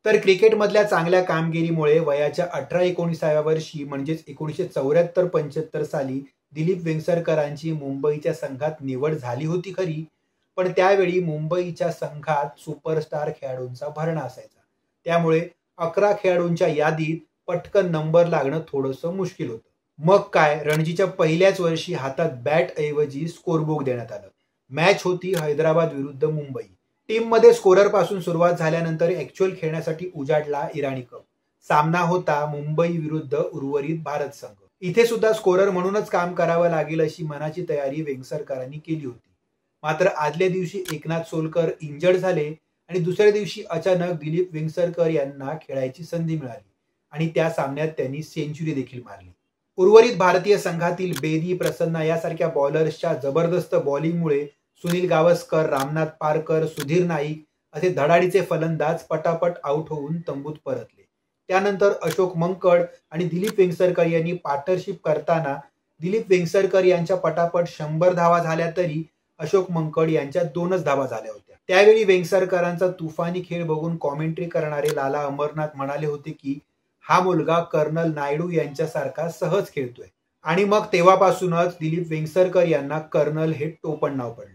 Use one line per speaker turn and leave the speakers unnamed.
तर क्रिकेटमधल्या चांगल्या कामगिरीमुळे वयाच्या 18-19व्या वर्षी म्हणजेच 1974-75 साली दिलीप वेंगसरकरांची मुंबईच्या संघात निवड झाली होती खरी, पण त्यावेळी मुंबईच्या संघात सुपरस्टार खेळाडूंचा भरणा असायचा. त्यामुळे 11 खेळाडूंच्या यादीत पटकन नंबर लागणं थोडंसं मुश्किल होतं. मग काय, रणजीच्या पहिल्याच वर्षी हातात बॅट ऐवजी स्कोरबुक देण्यात आलं. मॅच होती हैदराबाद विरुद्ध मुंबई. टीममध्ये स्कोरर पासून सुरुवात झाल्यानंतर ऍक्च्युअल खेळण्यासाठी उजाडला इराणी कप. सामना होता मुंबई विरुद्ध उर्वरित भारत संघ. इथे सुद्धा स्कोरर म्हणूनच काम करावं लागेल अशी मनाची तयारी वेंगसरकरांनी केली होती. मात्र आदल्या दिवशी एकनाथ सोलकर इंजर्ड झाले आणि दुसऱ्या दिवशी अचानक दिलीप वेंगसरकर यांना खेळायची संधी मिळाली आणि त्या सामन्यात त्यांनी सेंचुरी देखील मारली. उर्वरित भारतीय संघातील बेदी, प्रसन्ना यासारख्या बॉलर्सच्या जबरदस्त बॉलिंगमुळे सुनील गावस्कर, रामनाथ पारकर, सुधीर नाईक असे धडाडीचे फलंदाज पटापट आउट होऊन तंबूत परतले. त्यानंतर अशोक मंकड आणि दिलीप वेंगसरकर यांनी पार्टनरशिप करताना दिलीप वेंगसरकर यांच्या पटापट 100 धावा झाल्या तरी अशोक मंकड यांच्या 2च धावा झाल्या होत्या. त्यावेळी वेंगसरकरांचा तुफानी खेळ बघून कॉमेंट्री करणारे लाला अमरनाथ म्हणाले होते की हा मुलगा कर्नल नायडू यांच्यासारखा सहज खेळतोय. आणि मग तेव्हापासूनच दिलीप वेंगसरकर यांना कर्नल हे टोपण नाव पडलं.